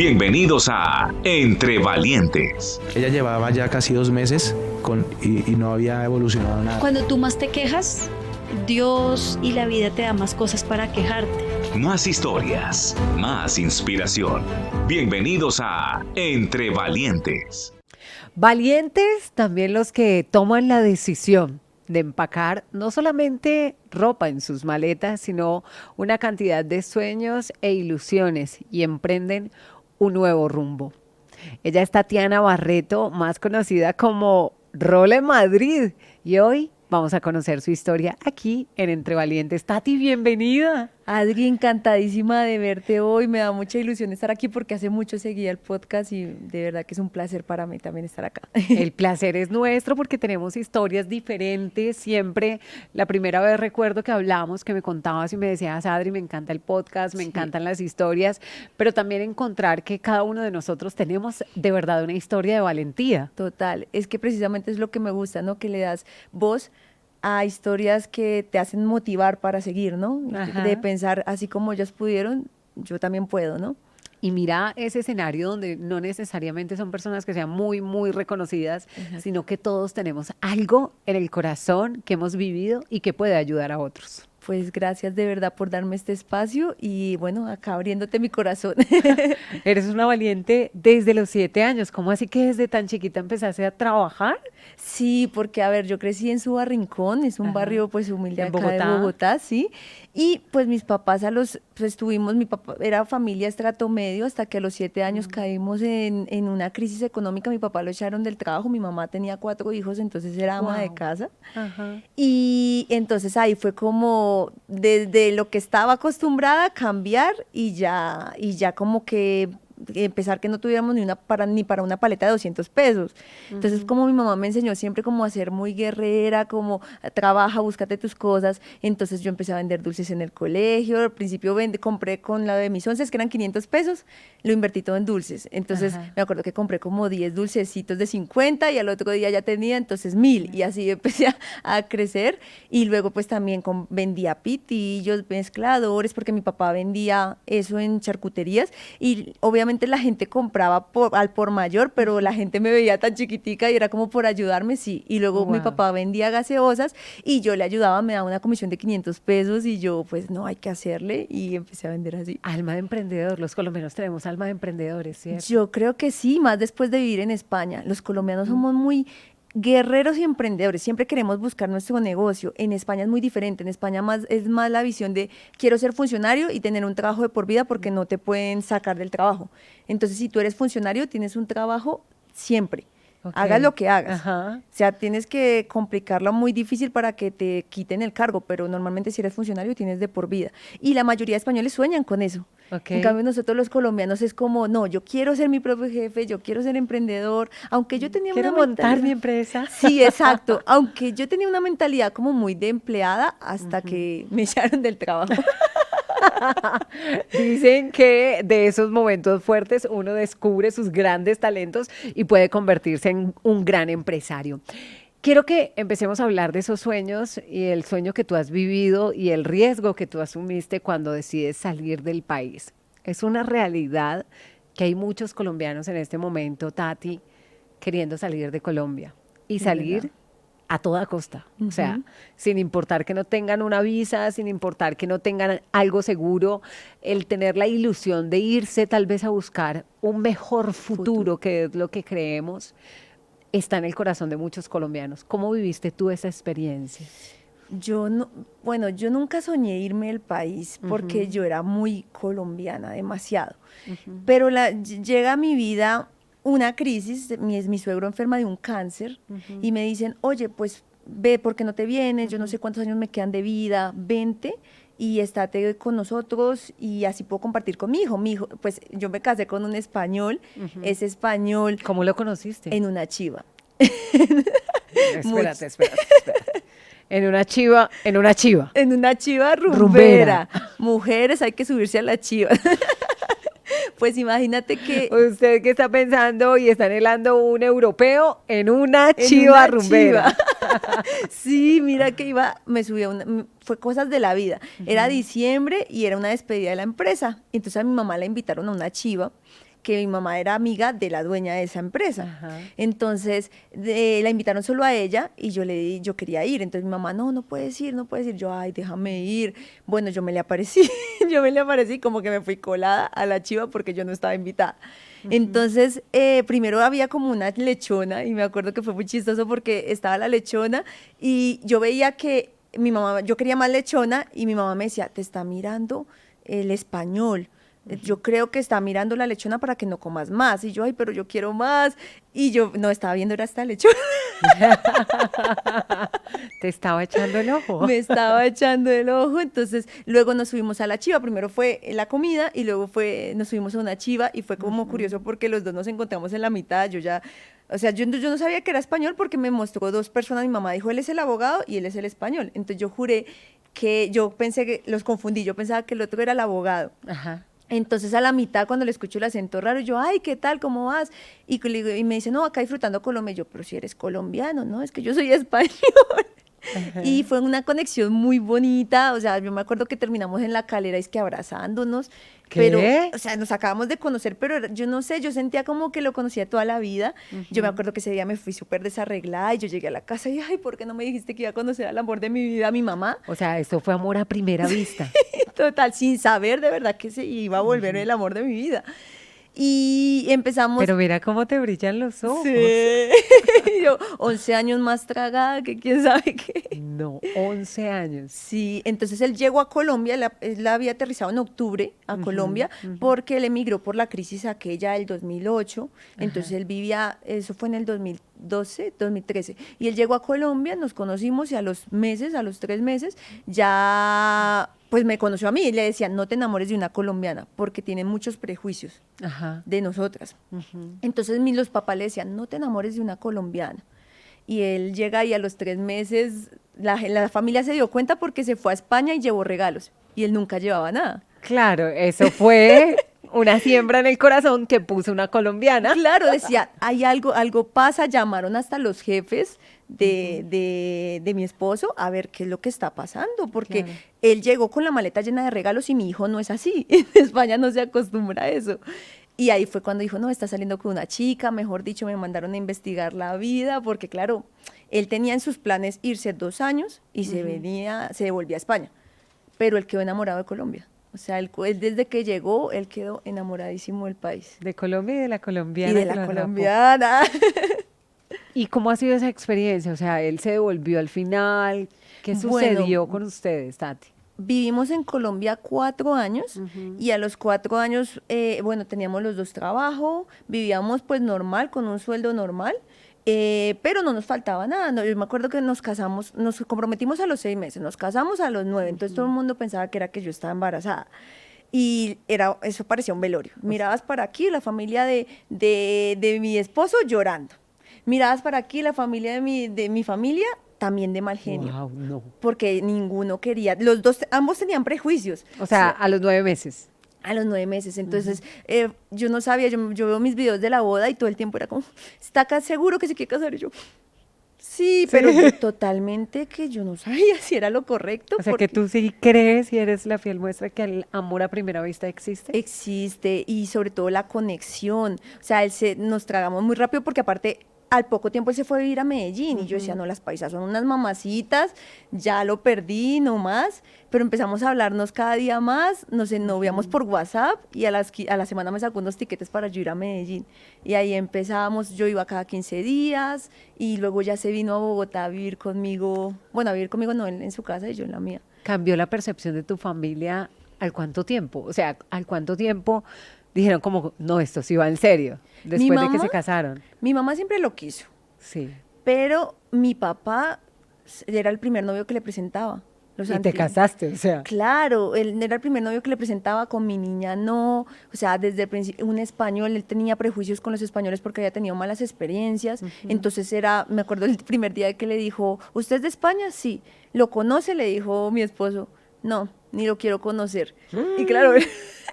Bienvenidos a Entre Valientes. Ella llevaba ya casi 2 meses y no había evolucionado nada. Cuando tú más te quejas, Dios y la vida te da más cosas para quejarte. Más historias, más inspiración. Bienvenidos a Entre Valientes. Valientes también los que toman la decisión de empacar no solamente ropa en sus maletas, sino una cantidad de sueños e ilusiones y emprenden un nuevo rumbo. Ella es Tatiana Barreto, más conocida como Role Madrid, y hoy vamos a conocer su historia aquí en Entre Valientes. Tati, bienvenida. Adri, encantadísima de verte hoy, me da mucha ilusión estar aquí porque hace mucho seguía el podcast y de verdad que es un placer para mí también estar acá. El placer es nuestro porque tenemos historias diferentes siempre. La primera vez recuerdo que hablamos, que me contabas y me decías, Adri, me encanta el podcast, me encantan las historias, pero también encontrar que cada uno de nosotros tenemos de verdad una historia de valentía. Total, es que precisamente es lo que me gusta, ¿no? Que le das voz a historias que te hacen motivar para seguir, ¿no? Ajá. De pensar, así como ellos pudieron, yo también puedo, ¿no? Y mira ese escenario donde no necesariamente son personas que sean muy, muy reconocidas, sino que todos tenemos algo en el corazón que hemos vivido y que puede ayudar a otros. Pues gracias de verdad por darme este espacio y bueno, acá abriéndote mi corazón. Eres una valiente desde los 7 años. ¿Cómo así que desde tan chiquita empezaste a trabajar? Sí, porque a ver, yo crecí en Suba Rincón, es un barrio pues humilde acá de Bogotá, sí. Y pues mis papás mi papá era familia estrato medio hasta que a los 7 años caímos en una crisis económica. Mi papá lo echaron del trabajo, mi mamá tenía 4 hijos, entonces era ama de casa. Ajá. Y entonces ahí fue como desde lo que estaba acostumbrada a cambiar y ya como que empezar que no tuviéramos ni para una paleta de 200 pesos. Entonces, como mi mamá me enseñó siempre como a ser muy guerrera, como trabaja, búscate tus cosas. Entonces yo empecé a vender dulces en el colegio. Al principio compré con la de mis 11, que eran 500 pesos, lo invertí todo en dulces. Entonces me acuerdo que compré como 10 dulcecitos de 50 y al otro día ya tenía entonces 1000 y así empecé a crecer. Y luego pues también vendía pitillos, mezcladores, porque mi papá vendía eso en charcuterías y obviamente la gente compraba al por mayor, pero la gente me veía tan chiquitica y era como por ayudarme, sí. Y luego mi papá vendía gaseosas y yo le ayudaba, me daba una comisión de 500 pesos y yo, pues no, hay que hacerle y empecé a vender así. Alma de emprendedor, los colombianos tenemos alma de emprendedores, ¿cierto? Yo creo que sí, más después de vivir en España. Los colombianos somos muy guerreros y emprendedores, siempre queremos buscar nuestro negocio. En España es muy diferente, en España es más la visión de quiero ser funcionario y tener un trabajo de por vida porque no te pueden sacar del trabajo. Entonces, si tú eres funcionario, tienes un trabajo siempre. Hagas lo que hagas. O sea, tienes que complicarlo muy difícil para que te quiten el cargo, pero normalmente si eres funcionario tienes de por vida. Y la mayoría de españoles sueñan con eso. En cambio, nosotros los colombianos es como, no, yo quiero ser mi propio jefe, yo quiero ser emprendedor, aunque yo tenía quiero montar mi empresa. Sí, exacto. Aunque yo tenía una mentalidad como muy de empleada hasta que me echaron del trabajo. Dicen que de esos momentos fuertes uno descubre sus grandes talentos y puede convertirse en un gran empresario. Quiero que empecemos a hablar de esos sueños y el sueño que tú has vivido y el riesgo que tú asumiste cuando decides salir del país. Es una realidad que hay muchos colombianos en este momento, Tati, queriendo salir de Colombia y salir a toda costa, o sea, sin importar que no tengan una visa, sin importar que no tengan algo seguro, el tener la ilusión de irse tal vez a buscar un mejor futuro, que es lo que creemos, está en el corazón de muchos colombianos. ¿Cómo viviste tú esa experiencia? Yo nunca soñé irme del país porque yo era muy colombiana, demasiado, pero llega a mi vida una crisis, mi suegro enferma de un cáncer y me dicen, oye, pues ve, ¿por qué no te vienes? Yo no sé cuántos años me quedan de vida, vente y estate con nosotros y así puedo compartir con mi hijo. Mi hijo, pues yo me casé con un español, es español. ¿Cómo lo conociste? En una chiva. Espérate. En una chiva. En una chiva rumbera. Mujeres, hay que subirse a la chiva. Pues imagínate que... Usted que está pensando y está anhelando un europeo en una chiva rumbera. Sí, mira que me subí fue cosas de la vida. Era diciembre y era una despedida de la empresa. Entonces a mi mamá la invitaron a una chiva que mi mamá era amiga de la dueña de esa empresa. Ajá. Entonces la invitaron solo a ella y yo quería ir. Entonces mi mamá, no puedes ir, no puedes ir. Yo, ay, déjame ir. Bueno, yo me le aparecí, como que me fui colada a la chiva porque yo no estaba invitada. Entonces, primero había como una lechona y me acuerdo que fue muy chistoso porque estaba la lechona y yo veía que mi mamá, yo quería más lechona y mi mamá me decía, te está mirando el español. Yo creo que está mirando la lechona para que no comas más. Y yo, ay, pero yo quiero más. Y yo, no, estaba viendo, era esta lechona. Te estaba echando el ojo. Me estaba echando el ojo. Entonces, luego nos subimos a la chiva. Primero fue la comida y luego nos subimos a una chiva. Y fue como curioso porque los dos nos encontramos en la mitad. O sea, yo no sabía que era español porque me mostró dos personas. Mi mamá dijo, él es el abogado y él es el español. Entonces, yo juré yo pensé que los confundí. Yo pensaba que el otro era el abogado. Ajá. Entonces a la mitad cuando le escucho el acento raro, yo, ay, ¿qué tal? ¿Cómo vas? Y me dice, no, acá disfrutando Colombia. Y yo, pero si eres colombiano, ¿no? Es que yo soy español. Ajá. Y fue una conexión muy bonita, o sea, yo me acuerdo que terminamos en la calera, es que abrazándonos, ¿Qué? pero, o sea, nos acabamos de conocer, pero yo no sé, yo sentía como que lo conocía toda la vida. Yo me acuerdo que ese día me fui súper desarreglada y yo llegué a la casa y, ay, ¿por qué no me dijiste que iba a conocer al amor de mi vida, a mi mamá? O sea, esto fue amor a primera vista. Total, sin saber de verdad que se iba a volver el amor de mi vida. Y empezamos... Pero mira cómo te brillan los ojos. Sí. Yo, 11 años más tragada que quién sabe qué. No, 11 años. Sí, entonces él llegó a Colombia, él había aterrizado en octubre a Colombia porque él emigró por la crisis aquella del 2008, entonces él vivía, eso fue en el 2012, 2013, y él llegó a Colombia, nos conocimos y a los 3 meses, ya pues me conoció a mí y le decía, no te enamores de una colombiana porque tiene muchos prejuicios Ajá. de nosotras. Entonces los papás le decían, no te enamores de una colombiana. Y él llega y a los 3 meses, la familia se dio cuenta porque se fue a España y llevó regalos. Y él nunca llevaba nada. Claro, eso fue una siembra en el corazón que puso una colombiana. Claro, decía, hay algo pasa, llamaron hasta los jefes de mi esposo a ver qué es lo que está pasando, porque Claro. él llegó con la maleta llena de regalos y mi hijo no es así. En España no se acostumbra a eso. Y ahí fue cuando dijo, no, está saliendo con una chica, mejor dicho, me mandaron a investigar la vida, porque claro, él tenía en sus planes irse 2 años y se devolvía a España, pero él quedó enamorado de Colombia. O sea, él desde que llegó, él quedó enamoradísimo del país. De Colombia y de la colombiana. Y de que la lo atrapó. colombiana. ¿Y cómo ha sido esa experiencia? O sea, él se devolvió al final. ¿Qué sucedió con ustedes, Tati? Vivimos en Colombia 4 años y a los 4 años, bueno, teníamos los dos trabajo, vivíamos pues normal, con un sueldo normal, pero no nos faltaba nada. No, yo me acuerdo que nos casamos, nos comprometimos a los 6 meses, nos casamos a los 9, entonces todo el mundo pensaba que era que yo estaba embarazada. Y eso parecía un velorio. Mirabas para aquí la familia de mi esposo llorando. Mirabas para aquí la familia de mi familia también de mal genio. Wow, no. Porque ninguno quería, ambos tenían prejuicios. O sea, a los 9 meses. A los 9 meses, entonces yo no sabía, yo veo mis videos de la boda y todo el tiempo era como, ¿está acá seguro que se quiere casar? Y yo, sí, pero yo totalmente que yo no sabía si era lo correcto. O sea, que tú sí crees y eres la fiel muestra que el amor a primera vista existe. Existe, y sobre todo la conexión, o sea, nos tragamos muy rápido porque aparte al poco tiempo él se fue a vivir a Medellín y yo decía, no, las paisas son unas mamacitas, ya lo perdí, no más, pero empezamos a hablarnos cada día más, nos ennoviamos por WhatsApp y a la semana me sacó unos tiquetes para yo ir a Medellín y ahí empezamos, yo iba cada 15 días y luego ya se vino a Bogotá a vivir conmigo, bueno, a vivir conmigo no, él en su casa y yo en la mía. ¿Cambió la percepción de tu familia al cuánto tiempo? O sea, ¿al cuánto tiempo dijeron como, no, esto sí va en serio, después de que se casaron? Mi mamá siempre lo quiso. Sí. Pero mi papá era el primer novio que le presentaba. Y te casaste, o sea. Claro, él era el primer novio que le presentaba, con mi niña no, o sea, desde el principio, un español, él tenía prejuicios con los españoles porque había tenido malas experiencias, entonces me acuerdo el primer día que le dijo, ¿usted es de España? Sí. ¿Lo conoce? Le dijo mi esposo, no, ni lo quiero conocer. Y claro,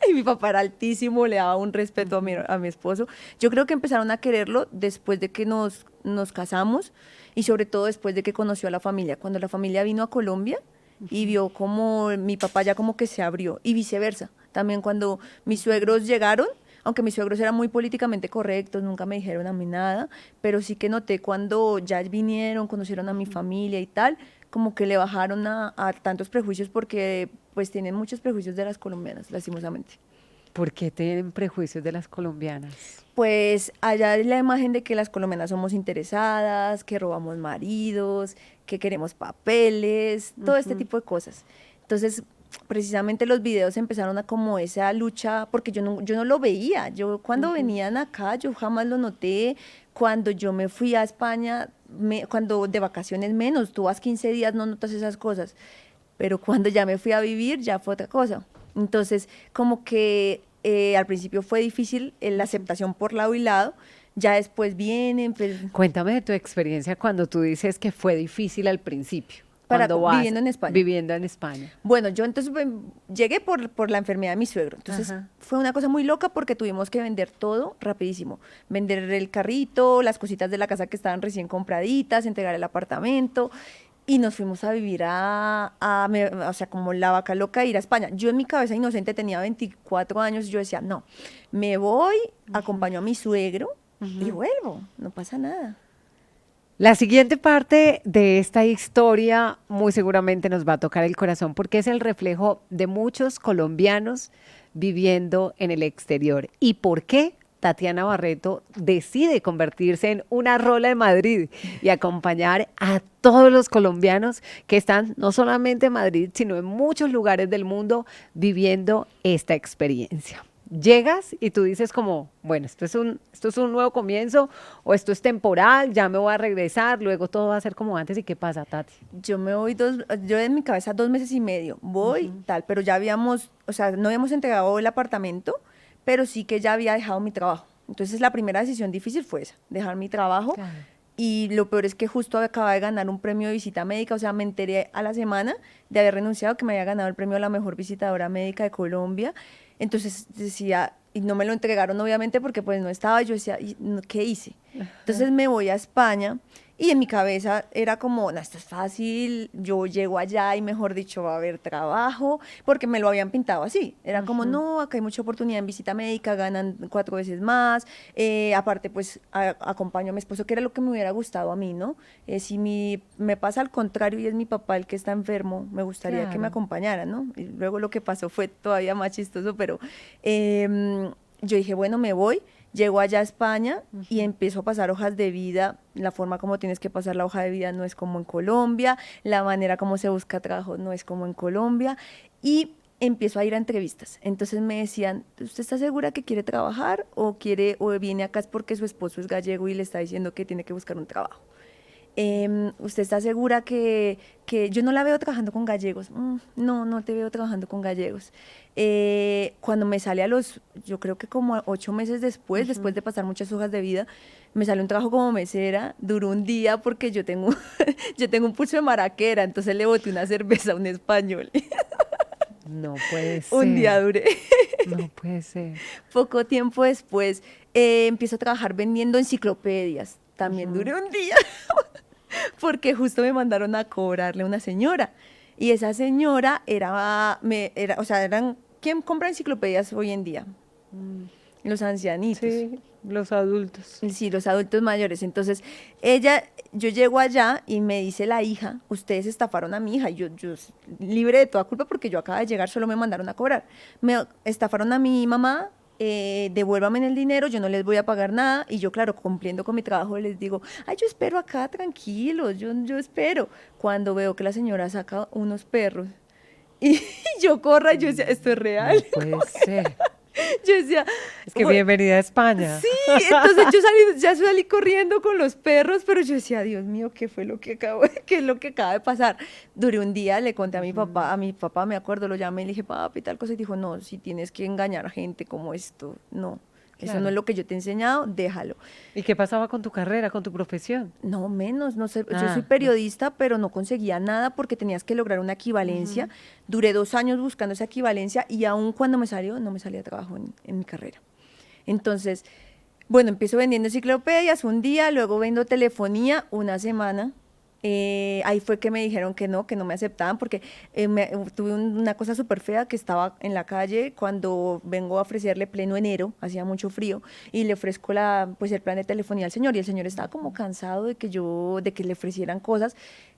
y mi papá era altísimo, le daba un respeto a mi esposo. Yo creo que empezaron a quererlo después de que nos casamos y sobre todo después de que conoció a la familia. Cuando la familia vino a Colombia y vio como mi papá ya como que se abrió y viceversa. También cuando mis suegros llegaron, aunque mis suegros eran muy políticamente correctos, nunca me dijeron a mí nada, pero sí que noté cuando ya vinieron, conocieron a mi familia y tal, como que le bajaron a tantos prejuicios porque pues tienen muchos prejuicios de las colombianas, lastimosamente. ¿Por qué tienen prejuicios de las colombianas? Pues allá es la imagen de que las colombianas somos interesadas, que robamos maridos, que queremos papeles, todo este tipo de cosas. Entonces, precisamente los videos empezaron a como esa lucha, porque yo no lo veía. Yo cuando venían acá, yo jamás lo noté. Cuando yo me fui a España, cuando de vacaciones menos, tú vas 15 días, no notas esas cosas. Pero cuando ya me fui a vivir, ya fue otra cosa. Entonces, como que al principio fue difícil la aceptación por lado y lado, ya después vienen, pues, Cuéntame de tu experiencia cuando tú dices que fue difícil al principio. Cuando vas viviendo en España. Viviendo en España. Bueno, yo entonces llegué por la enfermedad de mi suegro. Entonces Ajá. fue una cosa muy loca porque tuvimos que vender todo rapidísimo. Vender el carrito, las cositas de la casa que estaban recién compraditas, entregar el apartamento. Y nos fuimos a vivir o sea, como la vaca loca, ir a España. Yo en mi cabeza inocente tenía 24 años y yo decía, no, me voy, acompaño a mi suegro y vuelvo, no pasa nada. La siguiente parte de esta historia muy seguramente nos va a tocar el corazón porque es el reflejo de muchos colombianos viviendo en el exterior. ¿Y por qué Tatiana Barreto decide convertirse en una rola de Madrid y acompañar a todos los colombianos que están no solamente en Madrid, sino en muchos lugares del mundo viviendo esta experiencia? Llegas y tú dices como, bueno, esto es un nuevo comienzo o esto es temporal, ya me voy a regresar, luego todo va a ser como antes. ¿Y qué pasa, Tati? Yo me voy yo en mi cabeza 2 meses y medio, voy, tal, pero ya habíamos, o sea, no habíamos entregado el apartamento, pero sí que ya había dejado mi trabajo. Entonces la primera decisión difícil fue esa, dejar mi trabajo. Claro. Y lo peor es que justo acababa de ganar un premio de visita médica, o sea, me enteré a la semana de haber renunciado que me había ganado el premio a la mejor visitadora médica de Colombia. Entonces decía, y no me lo entregaron obviamente porque pues no estaba, yo decía, ¿qué hice? Entonces me voy a España y en mi cabeza era como, no, esto es fácil, yo llego allá y mejor dicho va a haber trabajo, porque me lo habían pintado así, era como, no, acá hay mucha oportunidad en visita médica, ganan 4 veces más, aparte pues acompaño a mi esposo, que era lo que me hubiera gustado a mí, ¿no? Si me pasa al contrario y es mi papá el que está enfermo, me gustaría que me Claro. acompañara, ¿no? Y luego lo que pasó fue todavía más chistoso, pero yo dije, bueno, me voy. Llego allá a España y empiezo a pasar hojas de vida. La forma como tienes que pasar la hoja de vida no es como en Colombia, la manera como se busca trabajo no es como en Colombia. Y empiezo a ir a entrevistas. Entonces me decían, ¿usted está segura que quiere trabajar o viene acá es porque su esposo es gallego y le está diciendo que tiene que buscar un trabajo? ¿Usted está segura que yo no la veo trabajando con gallegos? No, no te veo trabajando con gallegos. Cuando me sale yo creo que como 8 meses después de pasar muchas hojas de vida, me sale un trabajo como mesera, duró un día porque yo tengo, yo tengo un pulso de maraquera, entonces le boté una cerveza a un español. No puede ser. Un día duré. No puede ser. Poco tiempo después empiezo a trabajar vendiendo enciclopedias. También duré un día. Porque justo me mandaron a cobrarle a una señora. Y esa señora o sea, ¿quién compra enciclopedias hoy en día? Los ancianitos. Sí, los adultos. Sí, los adultos mayores. Entonces, yo llego allá y me dice la hija, ustedes estafaron a mi hija. Y yo libre de toda culpa porque yo acaba de llegar, solo me mandaron a cobrar. Me estafaron a mi mamá, devuélvame el dinero, yo no les voy a pagar nada. Y yo, claro, cumpliendo con mi trabajo, les digo, ay, yo espero acá, tranquilos, yo espero. Cuando veo que la señora saca unos perros y yo corro, y yo decía, esto es real. No puede ser. Yo decía, Es que bueno, bienvenida a España. sí, entonces ya salí corriendo con los perros, pero yo decía, Dios mío, ¿qué es lo que acaba de pasar? Duré un día, le conté a mi papá me acuerdo, lo llamé y le dije, papi, tal cosa, y dijo, no, si tienes que engañar a gente como esto, no, eso Claro. no es lo que yo te he enseñado, déjalo. ¿Y qué pasaba con tu carrera, con tu profesión? No, menos, no sé, yo Ah, soy periodista, pero no conseguía nada porque tenías que lograr una equivalencia. Duré 2 años buscando esa equivalencia y aún cuando me salió, no me salía trabajo en mi carrera. Entonces, bueno, empiezo vendiendo enciclopedias un día, luego vendo telefonía una semana Ahí fue que me dijeron que no me aceptaban porque tuve una cosa súper fea que estaba en la calle cuando vengo a ofrecerle pleno enero, hacía mucho frío, y le ofrezco pues el plan de telefonía al señor y el señor estaba como cansado de que le ofrecieran cosas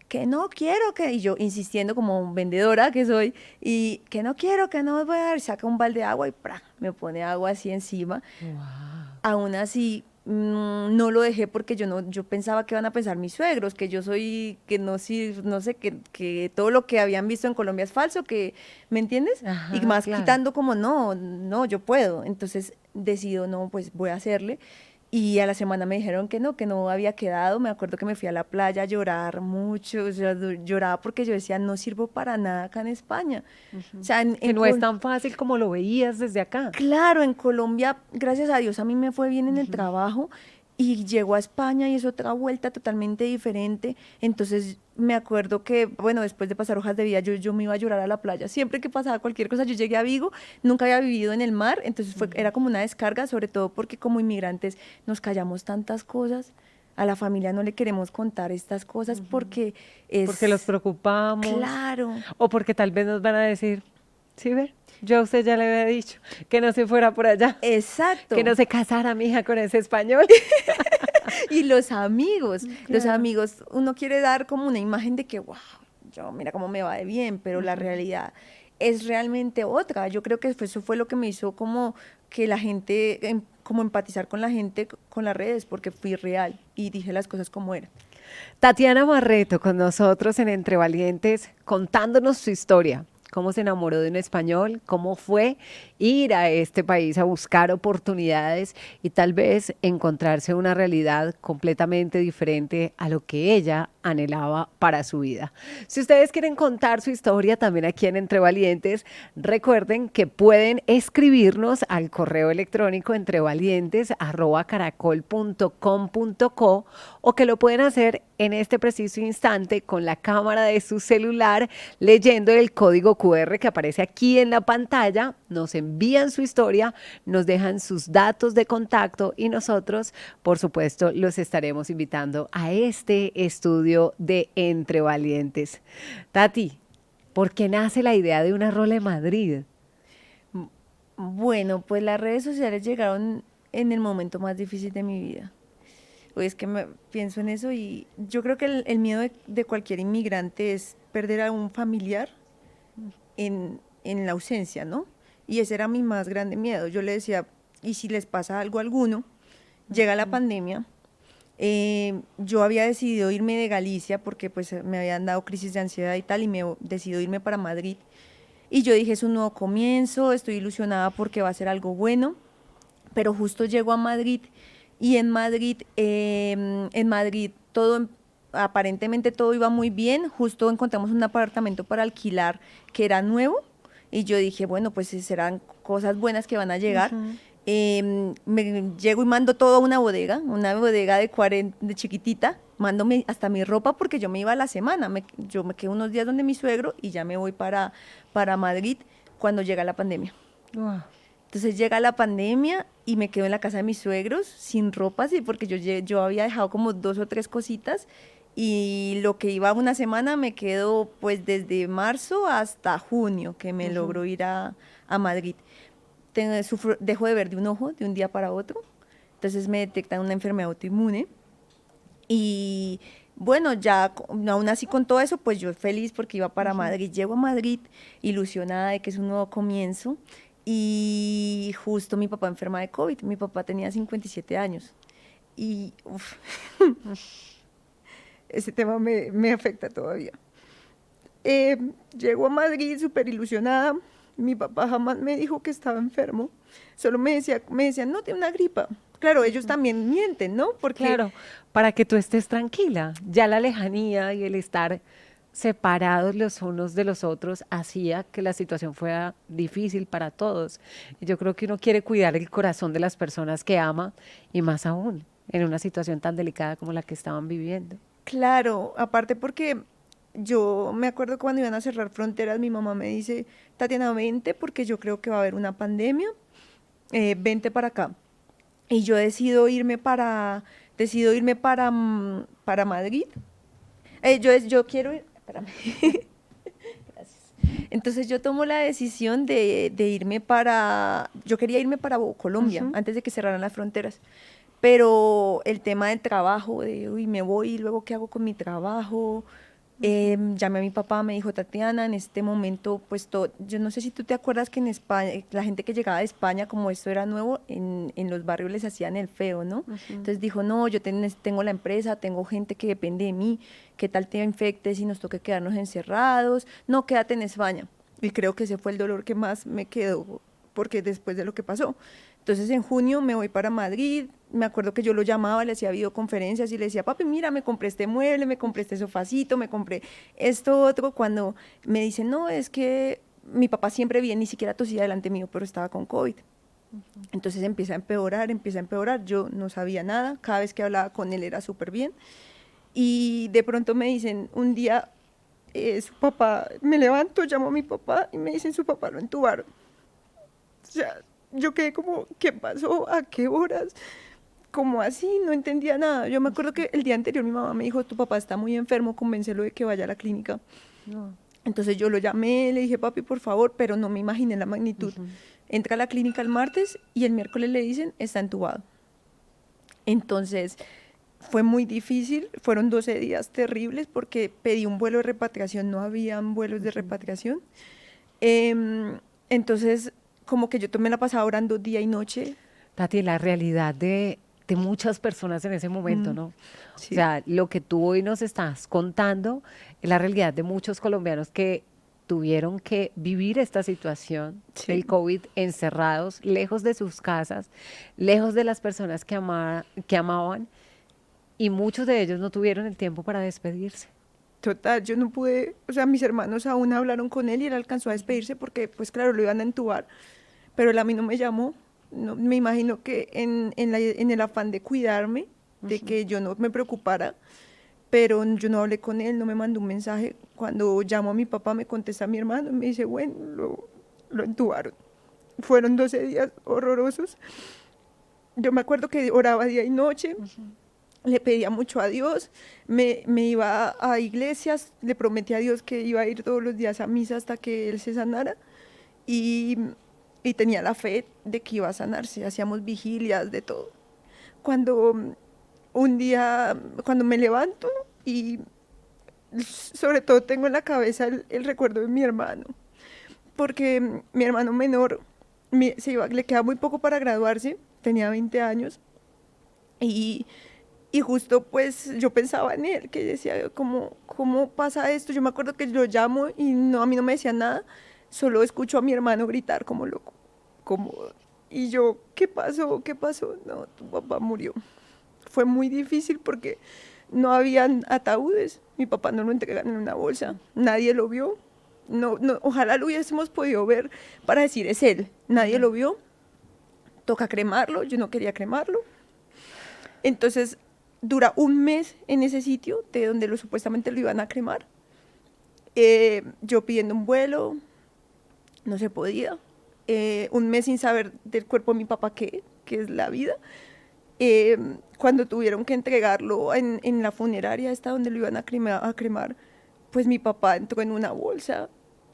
que no quiero, y yo insistiendo como vendedora que soy, y que no quiero, que no me voy a dar, y saca un balde de agua y ¡pra! Me pone agua así encima. Aún así, no lo dejé porque yo pensaba que iban a pensar mis suegros, que yo soy, que no, sí, no sé, que todo lo que habían visto en Colombia es falso, que, ¿me entiendes? Ajá, Y más claro. quitando como, no, yo puedo. Entonces decido, no, pues voy a hacerle. Y a la semana me dijeron que no había quedado. Me acuerdo que me fui a la playa a llorar mucho, o sea, lloraba porque yo decía, no sirvo para nada acá en España. O sea, Que no es tan fácil como lo veías desde acá. claro, en Colombia, gracias a Dios, a mí me fue bien en el trabajo y llego a España y es otra vuelta totalmente diferente. Entonces me acuerdo que, bueno, después de pasar hojas de vida, yo me iba a llorar a la playa. Siempre que pasaba cualquier cosa, yo llegué a Vigo, nunca había vivido en el mar, entonces era como una descarga, sobre todo porque como inmigrantes nos callamos tantas cosas. A la familia no le queremos contar estas cosas porque es... Porque los preocupamos. Claro. O porque tal vez nos van a decir, sí ve, yo a usted ya le había dicho que no se fuera por allá, Exacto. que no se casara mi hija con ese español. Y los amigos, uno quiere dar como una imagen de que, wow, yo mira cómo me va de bien, pero la realidad es realmente otra. Yo creo que eso fue lo que me hizo como que la gente, como empatizar con la gente con las redes, porque fui real y dije las cosas como eran. Tatiana Barreto con nosotros en Entre Valientes, contándonos su historia. Cómo se enamoró de un español, cómo fue ir a este país a buscar oportunidades y tal vez encontrarse una realidad completamente diferente a lo que ella anhelaba para su vida. Si ustedes quieren contar su historia también aquí en Entre Valientes, recuerden que pueden escribirnos al correo electrónico entrevalientes@caracol.com.co o que lo pueden hacer en este preciso instante con la cámara de su celular leyendo el código QR que aparece aquí en la pantalla, nos envían su historia, nos dejan sus datos de contacto y nosotros, por supuesto, los estaremos invitando a este estudio de Entre Valientes. Tati, ¿por qué nace la idea de una rola en Madrid? Bueno, pues las redes sociales llegaron en el momento más difícil de mi vida. Hoy es que pienso en eso y yo creo que el miedo de cualquier inmigrante es perder a un familiar en la ausencia, ¿no? Y ese era mi más grande miedo. Yo le decía, ¿y si les pasa algo a alguno? Llega la pandemia. Yo había decidido irme de Galicia porque pues me habían dado crisis de ansiedad y tal, y me decidido irme para Madrid. Y yo dije, es un nuevo comienzo, estoy ilusionada porque va a ser algo bueno, pero justo llego a Madrid y en Madrid todo, aparentemente todo iba muy bien, justo encontramos un apartamento para alquilar que era nuevo y yo dije, bueno, pues serán cosas buenas que van a llegar. Me llego y mando todo a una bodega de 40, de chiquitita, mando hasta mi ropa porque yo me iba a la semana, yo me quedo unos días donde mi suegro y ya me voy para Madrid cuando llega la pandemia. Wow. Entonces llega la pandemia y me quedo en la casa de mis suegros sin ropa, sí, porque yo había dejado como 2 o 3 cositas y lo que iba una semana me quedo pues desde marzo hasta junio que me logró ir a Madrid. Dejo de ver de un ojo de un día para otro, entonces me detectan una enfermedad autoinmune y bueno, ya aún así con todo eso, pues yo feliz porque iba para Madrid, llego a Madrid ilusionada de que es un nuevo comienzo y justo mi papá enferma de COVID, mi papá tenía 57 años y ese tema me afecta todavía. Llego a Madrid súper ilusionada. Mi papá jamás me dijo que estaba enfermo, solo me decían, no, tiene una gripa. Claro, ellos también mienten, ¿no? Porque Claro, para que tú estés tranquila. Ya la lejanía y el estar separados los unos de los otros hacía que la situación fuera difícil para todos. Y yo creo que uno quiere cuidar el corazón de las personas que ama y más aún en una situación tan delicada como la que estaban viviendo. claro, aparte porque yo me acuerdo que cuando iban a cerrar fronteras, mi mamá me dice, Tatiana, vente porque yo creo que va a haber una pandemia, vente para acá. Y yo decido irme para Madrid. Yo quiero ir, espérame. Gracias. Entonces yo tomo la decisión de irme yo quería irme para Colombia, antes de que cerraran las fronteras. Pero el tema del trabajo, uy, me voy y luego ¿qué hago con mi trabajo? Llamé a mi papá, me dijo, Tatiana, en este momento, pues yo no sé si tú te acuerdas que en España, la gente que llegaba de España, como esto era nuevo, en los barrios les hacían el feo, ¿no? Entonces dijo, no, yo tengo la empresa, tengo gente que depende de mí, ¿qué tal te infectes y nos toque quedarnos encerrados? No, quédate en España. Y creo que ese fue el dolor que más me quedó, porque después de lo que pasó. Entonces en junio me voy para Madrid, me acuerdo que yo lo llamaba, le hacía videoconferencias y le decía, papi, mira, me compré este mueble, me compré este sofacito, me compré esto otro, cuando me dicen, no, es que mi papá siempre bien, ni siquiera tosía delante mío, pero estaba con COVID. Entonces empieza a empeorar, yo no sabía nada, cada vez que hablaba con él era súper bien, y de pronto me dicen, un día, su papá, me levanto, llamo a mi papá y me dicen, su papá lo entubaron. O sea, yo quedé como, ¿qué pasó? ¿A qué horas? Como así, no entendía nada. Yo me acuerdo que el día anterior mi mamá me dijo, tu papá está muy enfermo, convéncelo de que vaya a la clínica. No. Entonces yo lo llamé, le dije, papi, por favor, pero no me imaginé la magnitud. Entra a la clínica el martes y el miércoles le dicen, está entubado. Entonces fue muy difícil, fueron 12 días terribles porque pedí un vuelo de repatriación, no habían vuelos de repatriación. Entonces como que yo me la pasaba orando día y noche. Tati, la realidad de muchas personas en ese momento, ¿no? Sí. O sea, lo que tú hoy nos estás contando es la realidad de muchos colombianos que tuvieron que vivir esta situación del COVID encerrados, lejos de sus casas, lejos de las personas que amaban, y muchos de ellos no tuvieron el tiempo para despedirse. Total, yo no pude, o sea, mis hermanos aún hablaron con él y él alcanzó a despedirse porque, pues claro, lo iban a entubar, pero él a mí no me llamó. No, me imagino que en el afán de cuidarme, de que yo no me preocupara, pero yo no hablé con él, no me mandó un mensaje. Cuando llamo a mi papá me contesta mi hermano y me dice, bueno, lo entubaron. Fueron 12 días horrorosos. Yo me acuerdo que oraba día y noche, le pedía mucho a Dios, me iba a iglesias, le prometí a Dios que iba a ir todos los días a misa hasta que él se sanara y tenía la fe de que iba a sanarse, hacíamos vigilias, de todo. Cuando un día, cuando me levanto y sobre todo tengo en la cabeza el recuerdo de mi hermano, porque mi hermano menor le queda muy poco para graduarse, tenía 20 años y justo pues yo pensaba en él, que decía, ¿cómo pasa esto? Yo me acuerdo que lo llamo y a mí no me decía nada, solo escucho a mi hermano gritar como loco, y yo, ¿qué pasó? ¿Qué pasó? No, tu papá murió. Fue muy difícil porque no habían ataúdes, mi papá no lo entregan en una bolsa, nadie lo vio, no, ojalá lo hubiésemos podido ver para decir es él, nadie lo vio, toca cremarlo, yo no quería cremarlo, entonces dura un mes en ese sitio de donde supuestamente lo iban a cremar, yo pidiendo un vuelo, no se podía, un mes sin saber del cuerpo de mi papá qué es la vida. Cuando tuvieron que entregarlo en la funeraria esta donde lo iban a cremar, pues mi papá entró en una bolsa,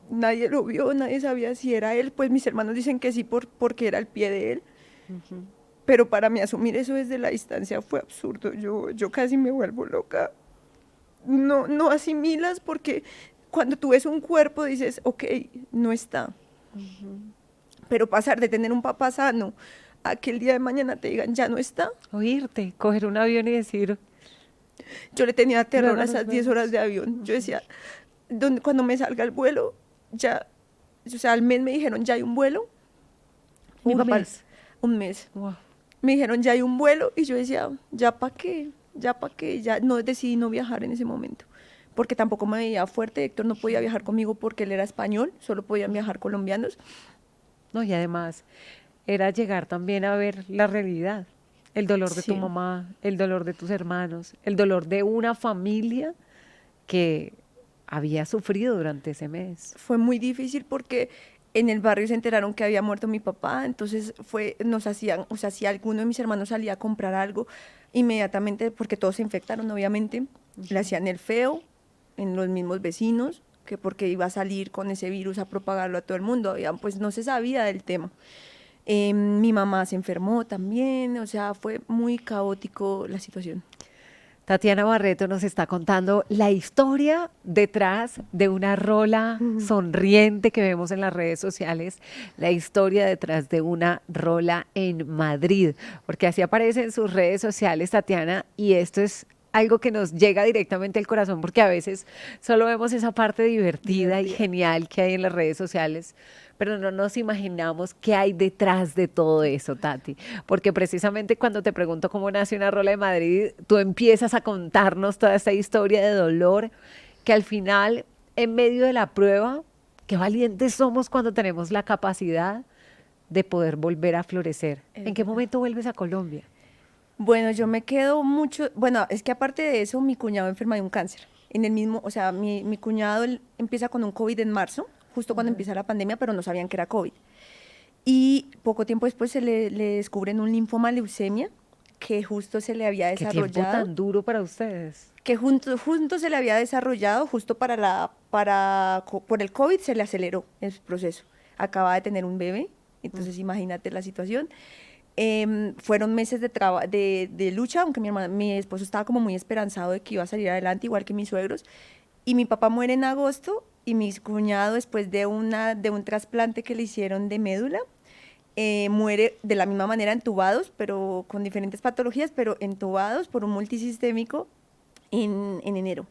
nadie lo vio, nadie sabía si era él, pues mis hermanos dicen que sí porque era el pie de él, pero para mí asumir eso desde la distancia fue absurdo, yo casi me vuelvo loca, no asimilas porque cuando tú ves un cuerpo dices, ok, no está, pero pasar de tener un papá sano a que el día de mañana te digan, ya no está. Oírte, coger un avión y decir... Yo le tenía terror a esas 10 horas de avión. Yo decía, cuando me salga el vuelo, ya, o sea, al mes me dijeron, ya hay un vuelo. ¿Un mes? Un mes. Wow. Me dijeron, ya hay un vuelo, y yo decía, ¿ya para qué? Ya no decidí no viajar en ese momento. Porque tampoco me veía fuerte, Héctor no podía viajar conmigo porque él era español, solo podían viajar colombianos. No, y además era llegar también a ver la realidad, el dolor de tu mamá, el dolor de tus hermanos, el dolor de una familia que había sufrido durante ese mes. Fue muy difícil porque en el barrio se enteraron que había muerto mi papá, entonces nos hacían, o sea, si alguno de mis hermanos salía a comprar algo, inmediatamente, porque todos se infectaron obviamente, le hacían el feo, en los mismos vecinos, que porque iba a salir con ese virus a propagarlo a todo el mundo, ya, pues no se sabía del tema. Mi mamá se enfermó también, o sea, fue muy caótico la situación. Tatiana Barreto nos está contando la historia detrás de una rola sonriente que vemos en las redes sociales, la historia detrás de una rola en Madrid, porque así aparece en sus redes sociales, Tatiana, y esto es algo que nos llega directamente al corazón, porque a veces solo vemos esa parte divertida y genial que hay en las redes sociales, pero no nos imaginamos qué hay detrás de todo eso, Tati. Porque precisamente cuando te pregunto cómo nace una rola de Madrid, tú empiezas a contarnos toda esta historia de dolor, que al final, en medio de la prueba, qué valientes somos cuando tenemos la capacidad de poder volver a florecer. ¿En qué momento vuelves a Colombia? Bueno, yo me quedo mucho, bueno, es que aparte de eso, mi cuñado enferma de un cáncer. En el mismo, o sea, mi cuñado él empieza con un COVID en marzo, justo cuando empieza la pandemia, pero no sabían que era COVID. Y poco tiempo después le descubren un linfoma leucemia que justo se le había desarrollado. ¿Qué tiempo tan duro para ustedes? Que junto se le había desarrollado, justo por el COVID se le aceleró el proceso. Acaba de tener un bebé, entonces imagínate la situación. Fueron meses de lucha, aunque mi esposo estaba como muy esperanzado de que iba a salir adelante, igual que mis suegros. Y mi papá muere en agosto y mi cuñado, después de un trasplante que le hicieron de médula, muere de la misma manera entubados, pero con diferentes patologías, pero entubados por un multisistémico en enero.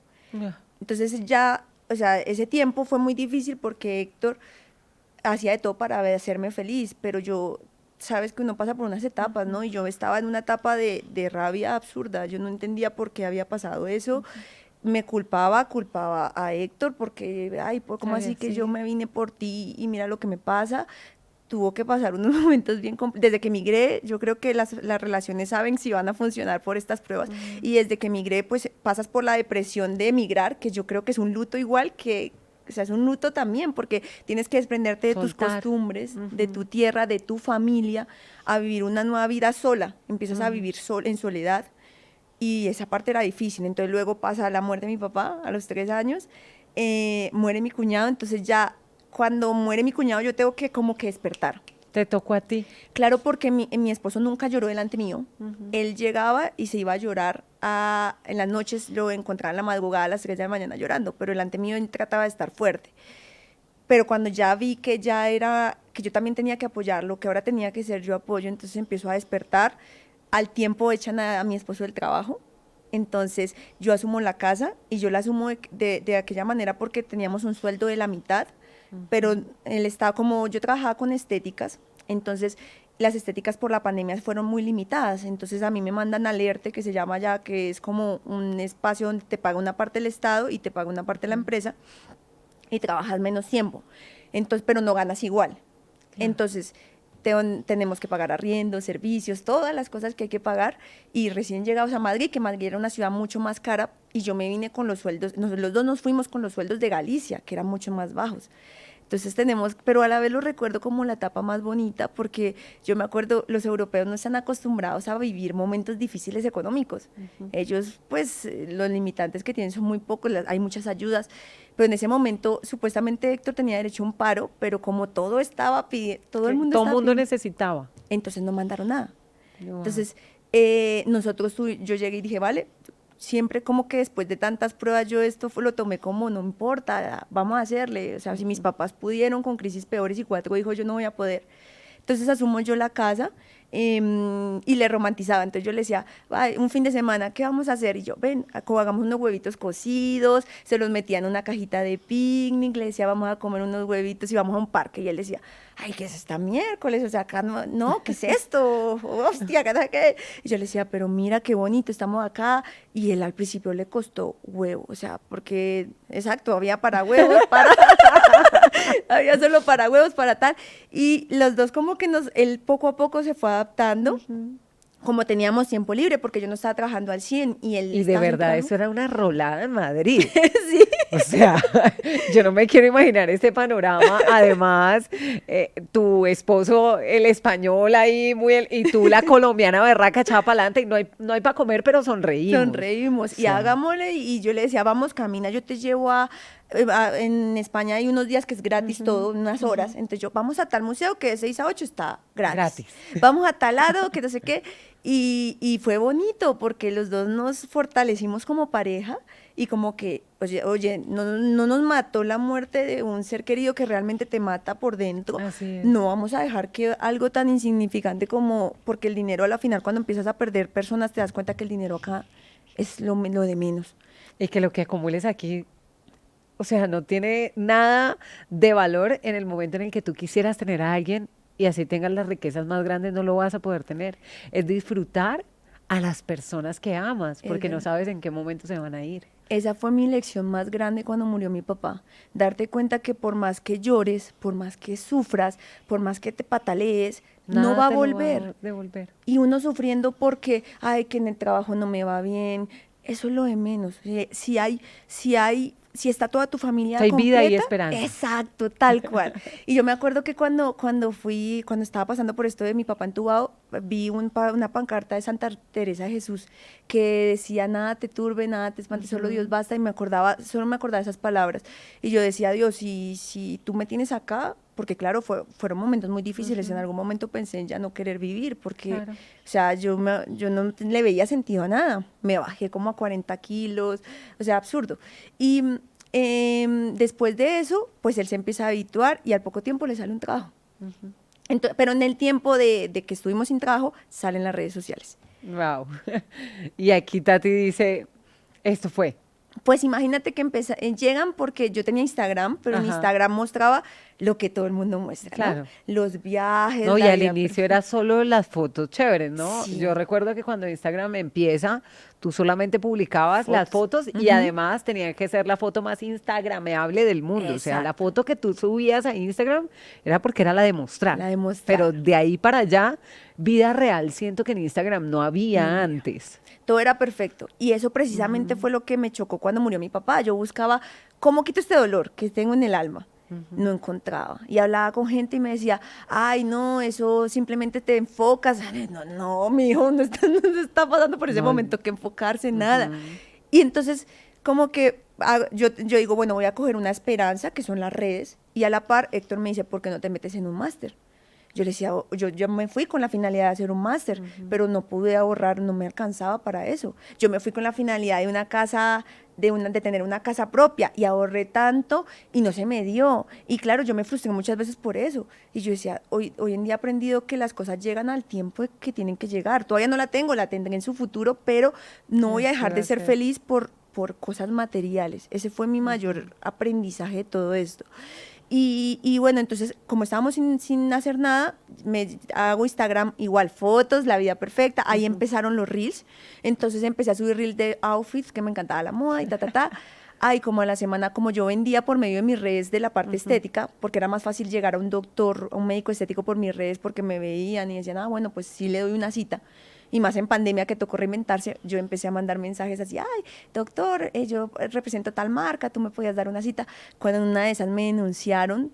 Entonces ya, o sea, ese tiempo fue muy difícil porque Héctor hacía de todo para hacerme feliz, pero yo, sabes que uno pasa por unas etapas, ¿no? Y yo estaba en una etapa de rabia absurda, yo no entendía por qué había pasado eso. Me culpaba a Héctor porque, ay, ¿cómo así que yo me vine por ti y mira lo que me pasa? Tuvo que pasar unos momentos bien desde que migré, yo creo que las relaciones saben si van a funcionar por estas pruebas. Y desde que migré, pues pasas por la depresión de emigrar, que yo creo que es un luto igual que, o sea, es un luto también, porque tienes que desprenderte de tus costumbres, de tu tierra, de tu familia, a vivir una nueva vida sola. Empiezas a vivir en soledad. Y esa parte era difícil. Entonces luego pasa la muerte de mi papá a los 3 años, muere mi cuñado, entonces ya cuando muere mi cuñado yo tengo que como que despertar. ¿Te tocó a ti? Claro, porque mi esposo nunca lloró delante mío. Él llegaba y se iba a llorar en las noches, lo encontraba en la madrugada a las 3 de la mañana llorando, pero delante mío él trataba de estar fuerte. Pero cuando ya vi que que yo también tenía que apoyarlo, que ahora tenía que ser yo apoyo, entonces empiezo a despertar. Al tiempo echan a mi esposo del trabajo, entonces yo asumo la casa y yo la asumo de aquella manera porque teníamos un sueldo de la mitad, pero él estaba como, yo trabajaba con estéticas, entonces las estéticas por la pandemia fueron muy limitadas, entonces a mí me mandan al ERTE, que se llama ya, que es como un espacio donde te paga una parte del Estado y te paga una parte de la empresa y trabajas menos tiempo, entonces, pero no ganas igual. Entonces tenemos que pagar arriendo, servicios, todas las cosas que hay que pagar, y recién llegados a Madrid, que Madrid era una ciudad mucho más cara, y yo me vine con los sueldos, los dos nos fuimos con los sueldos de Galicia, que eran mucho más bajos. Entonces pero a la vez lo recuerdo como la etapa más bonita, porque yo me acuerdo, los europeos no están acostumbrados a vivir momentos difíciles económicos. Ellos, pues, los limitantes que tienen son muy pocos, hay muchas ayudas, pero en ese momento, supuestamente Héctor tenía derecho a un paro, pero como todo estaba pidiendo, todo el mundo necesitaba. Entonces no mandaron nada. Entonces, yo llegué y dije, vale, siempre como que después de tantas pruebas yo esto lo tomé como, no importa, vamos a hacerle. O sea, si mis papás pudieron con crisis peores y 4 hijos, yo no voy a poder. Entonces asumo yo la casa y le romantizaba. Entonces yo le decía, un fin de semana, ¿qué vamos a hacer? Y yo, ven, hagamos unos huevitos cocidos, se los metía en una cajita de picnic, le decía, vamos a comer unos huevitos y vamos a un parque. Y él decía, ay, ¿qué es esta miércoles? O sea, acá no, ¿qué es esto? Hostia, ¿qué? Y yo le decía, pero mira qué bonito, estamos acá. Y él al principio le costó huevo, o sea, porque, exacto, había para huevos, había solo para huevos, para tal. Y los dos como que él poco a poco se fue adaptando. como teníamos tiempo libre, porque yo no estaba trabajando al 100 y él Y de estaba sin verdad, trabajo. eso era una rolada en Madrid. Sí. O sea, yo no me quiero imaginar este panorama. Además, tu esposo, el español ahí, y tú la colombiana berraca echada para adelante y no hay para comer, pero sonreímos. Sonreímos. O Y sea, hagámosle, y yo le decía, vamos, camina, yo te llevo en España hay unos días que es gratis todo, unas horas. Entonces yo, vamos a tal museo que de 6 a 8 está gratis. Vamos a tal lado, que no sé qué. Y fue bonito porque los dos nos fortalecimos como pareja y como que, oye, no nos mató la muerte de un ser querido que realmente te mata por dentro. Así es. No vamos a dejar que algo tan insignificante como, porque el dinero a la final cuando empiezas a perder personas te das cuenta que el dinero acá es lo de menos. Y que lo que acumules aquí, o sea, no tiene nada de valor en el momento en el que tú quisieras tener a alguien y así tengas las riquezas más grandes, no lo vas a poder tener. Es disfrutar a las personas que amas, Es porque no verdad. sabes en qué momento se van a ir. Esa fue mi lección más grande cuando murió mi papá. Darte cuenta que por más que llores, por más que sufras, por más que te patalees, no Nada va a te lo volver. devolver. Y uno sufriendo porque, ay, que en el trabajo no me va bien. Eso es lo de menos. Si está toda tu familia Si hay vida y completa, esperanza. exacto, tal cual. Y yo me acuerdo que cuando estaba pasando por esto de mi papá entubado, vi una pancarta de Santa Teresa de Jesús que decía, nada te turbe, nada te espante, solo Dios basta, y solo me acordaba esas palabras. Y yo decía, Dios, si tú me tienes acá, porque claro, fueron momentos muy difíciles, en algún momento pensé en ya no querer vivir, porque, Claro. o sea, yo no le veía sentido a nada, me bajé como a 40 kilos, o sea, absurdo. Y después de eso, pues él se empieza a habituar y al poco tiempo le sale un trabajo. Pero en el tiempo de que estuvimos sin trabajo, salen las redes sociales. Wow. Y aquí Tati dice, esto fue. Pues imagínate que llegan porque yo tenía Instagram, pero en Ajá. Instagram mostraba lo que todo el mundo muestra, ¿no? Claro. Los viajes, No, y la al vida inicio era solo las fotos chéveres, ¿no? Sí. Yo recuerdo que cuando Instagram empieza, tú solamente publicabas las fotos y Ujú. además tenía que ser la foto más instagrameable del mundo. O sea, la Exacto. foto que tú subías a Instagram era porque era la de mostrar. La de mostrar. Pero de ahí para allá, vida real, siento que en Instagram no había antes. Todo era perfecto. Y eso precisamente fue lo que me chocó cuando murió mi papá. Yo buscaba, ¿cómo quito este dolor que tengo en el alma? No encontraba. Y hablaba con gente y me decía, ay, no, eso simplemente te enfocas. Ay, no, mi hijo, no está pasando por ese No. momento que enfocarse en nada. Y entonces, como que yo digo, bueno, voy a coger una esperanza, que son las redes. Y a la par, Héctor me dice, ¿por qué no te metes en un máster? Yo le decía, yo me fui con la finalidad de hacer un máster, pero no pude ahorrar, no me alcanzaba para eso. Yo me fui con la finalidad de una casa, de tener una casa propia y ahorré tanto y no se me dio. Y claro, yo me frustré muchas veces por eso. Y yo decía, hoy en día he aprendido que las cosas llegan al tiempo que tienen que llegar. Todavía no la tengo, la tendré en su futuro, pero no voy a Así dejar va de a ser ser. feliz por cosas materiales. Ese fue mi mayor aprendizaje de todo esto. Y bueno, entonces, como estábamos sin hacer nada, me hago Instagram, igual fotos, la vida perfecta. Ahí empezaron los reels. Entonces empecé a subir reels de outfits, que me encantaba la moda y ta. Ay, como a la semana, como yo vendía por medio de mis redes de la parte estética, porque era más fácil llegar a un doctor, a un médico estético por mis redes, porque me veían y decían, bueno, pues sí le doy una cita. Y más en pandemia que tocó reinventarse, yo empecé a mandar mensajes así, ay, doctor, yo represento tal marca, tú me podías dar una cita. Cuando en una de esas me denunciaron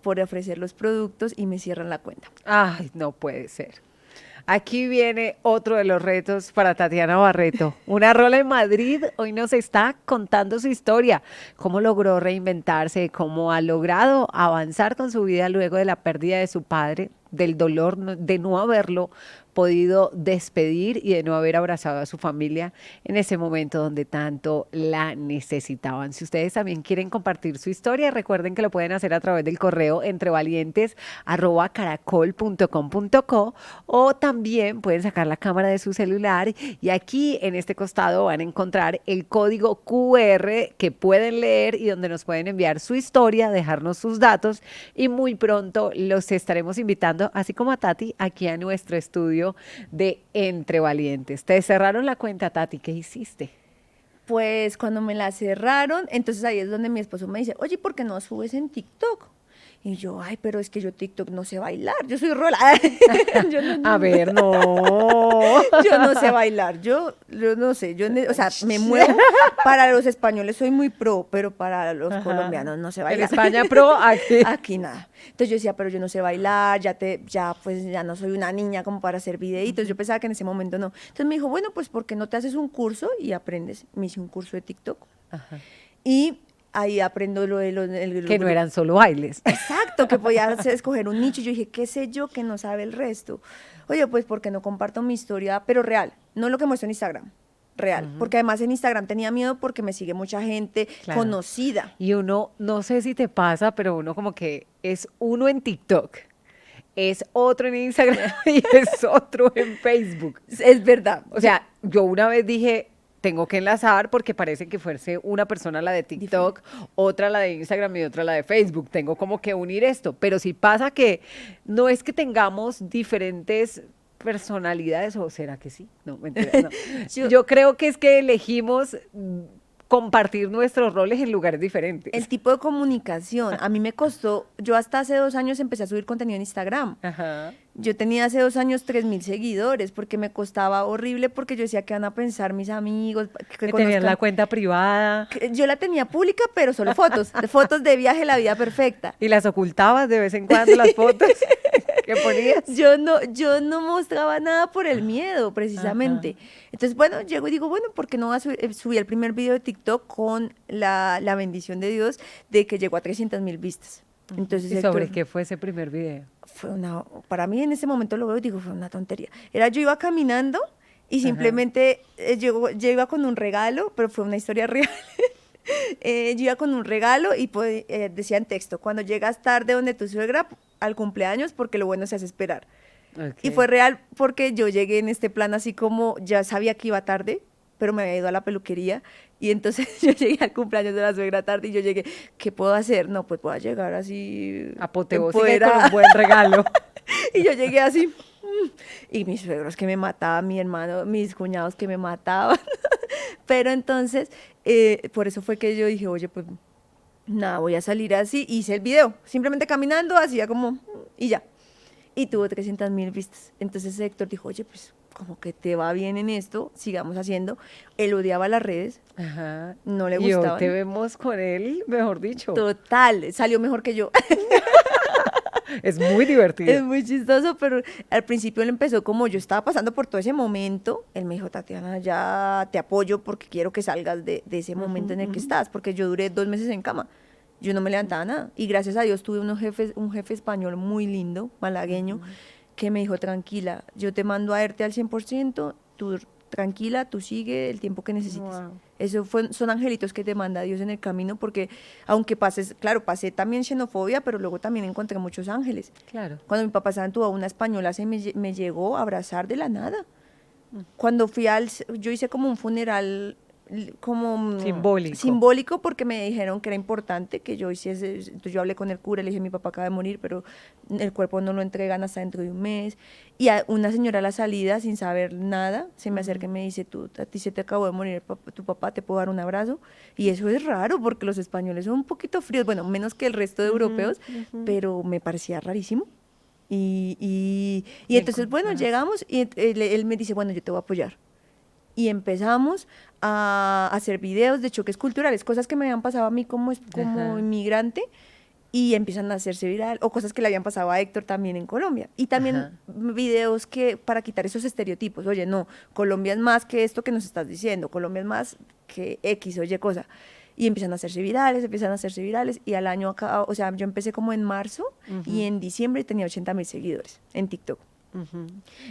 por ofrecer los productos y me cierran la cuenta. Ay, no puede ser. Aquí viene otro de los retos para Tatiana Barreto. Una rola en Madrid hoy nos está contando su historia, cómo logró reinventarse, cómo ha logrado avanzar con su vida luego de la pérdida de su padre, del dolor de no haberlo podido despedir y de no haber abrazado a su familia en ese momento donde tanto la necesitaban. Si ustedes también quieren compartir su historia, recuerden que lo pueden hacer a través del correo entrevalientes@caracol.com.co o también pueden sacar la cámara de su celular y aquí en este costado van a encontrar el código QR que pueden leer y donde nos pueden enviar su historia, dejarnos sus datos y muy pronto los estaremos invitando, así como a Tati, aquí a nuestro estudio de Entre Valientes. Te cerraron la cuenta, Tati, ¿qué hiciste? Pues cuando me la cerraron, entonces ahí es donde mi esposo me dice, oye, ¿por qué no subes en TikTok? Y yo, ay, pero es que yo TikTok no sé bailar, yo soy rola. Yo no, A ver, no. yo no sé bailar, yo no sé, o sea, me muevo, para los españoles soy muy pro, pero para los colombianos no sé En bailar. España pro, aquí. Aquí nada. Entonces yo decía, pero yo no sé bailar, pues ya no soy una niña como para hacer videitos. Yo pensaba que en ese momento no. Entonces me dijo, bueno, pues ¿por qué no te haces un curso y aprendes? Me hice un curso de TikTok. Ajá. Y ahí aprendo lo de Que no eran solo bailes. Exacto, que podía escoger un nicho. Yo dije, ¿qué sé yo que no sabe el resto? Oye, pues porque no comparto mi historia, pero real, no lo que muestro en Instagram, real. Porque además en Instagram tenía miedo porque me sigue mucha gente Claro. conocida. Y uno, no sé si te pasa, pero uno como que es uno en TikTok, es otro en Instagram y es otro en Facebook. Es verdad. O sea, yo una vez dije, tengo que enlazar porque parece que fuese una persona la de TikTok, otra la de Instagram y otra la de Facebook. Tengo como que unir esto. Pero sí pasa que no es que tengamos diferentes personalidades, o será que sí, no, mentira, no. Yo creo que es que elegimos compartir nuestros roles en lugares diferentes. El tipo de comunicación, a mí me costó, yo hasta hace 2 años empecé a subir contenido en Instagram. Ajá. Yo tenía hace 2 años 3.000 seguidores porque me costaba horrible porque yo decía, ¿qué van a pensar mis amigos? Que tenías la cuenta privada Yo la tenía pública, pero solo fotos, de fotos de viaje, la vida perfecta. y las ocultabas de vez en cuando las fotos que ponías. Yo no mostraba nada por el miedo, precisamente. Entonces, bueno, llego y digo, bueno, ¿por qué no voy a subir el primer video de TikTok con la bendición de Dios de que llegó a 300.000 vistas? Entonces, ¿Y sobre Héctor, qué fue ese primer video? para mí en ese momento lo veo y digo, fue una tontería. Yo iba caminando y simplemente yo iba con un regalo, pero fue una historia real. Yo iba con un regalo y pues, decía en texto, cuando llegas tarde donde tu suegra al cumpleaños, porque lo bueno se hace esperar. Y fue real porque yo llegué en este plan así como, ya sabía que iba tarde, pero me había ido a la peluquería y entonces yo llegué al cumpleaños de la suegra tarde y yo llegué, ¿qué puedo hacer? No, pues voy a llegar así apoteósica y con empoderada. un buen regalo. Y yo llegué así, y mis suegros que me mataban, mi hermano, mis cuñados que me mataban. Pero entonces, por eso fue que yo dije, oye, pues nada, voy a salir así. Hice el video, simplemente caminando, hacía como, y ya. Y tuvo 300.000 vistas. Entonces Héctor dijo, oye, pues como que te va bien en esto, sigamos haciendo. Él odiaba las redes, Ajá. no le Y hoy gustaban. te vemos con él, mejor dicho. Total, salió mejor que yo. Es muy divertido. Es muy chistoso, pero al principio él empezó como yo estaba pasando por todo ese momento. Él me dijo, Tatiana, ya te apoyo porque quiero que salgas de ese momento en el que estás, porque yo duré 2 meses en cama. Yo no me levantaba nada. Y gracias a Dios tuve un jefe español muy lindo, malagueño, que me dijo, tranquila, yo te mando a ERTE al 100%, tú tranquila, tú sigue el tiempo que necesites. Wow. Son angelitos que te manda Dios en el camino, porque aunque pases, claro, pasé también xenofobia, pero luego también encontré muchos ángeles. Claro. Cuando mi papá estaba en Tubá, una española me llegó a abrazar de la nada. Cuando yo hice como un funeral como simbólico porque me dijeron que era importante que yo hiciese. Entonces yo hablé con el cura, le dije, mi papá acaba de morir, pero el cuerpo no lo entregan hasta dentro de un mes. Y a una señora a la salida, sin saber nada, se me acerca y me dice, a ti se te acabó de morir tu papá, ¿te puedo dar un abrazo? Y eso es raro porque los españoles son un poquito fríos, bueno, menos que el resto de europeos, pero me parecía rarísimo. Y entonces, bueno, llegamos y él me dice, bueno, yo te voy a apoyar. Y empezamos a hacer videos de choques culturales, cosas que me habían pasado a mí como inmigrante, y empiezan a hacerse viral, o cosas que le habían pasado a Héctor también en Colombia. Y también videos que para quitar esos estereotipos, oye, no, Colombia es más que esto que nos estás diciendo, Colombia es más que X o Y cosa. Y empiezan a hacerse virales, y al año acá, o sea, yo empecé como en marzo, y en diciembre tenía 80.000 seguidores en TikTok.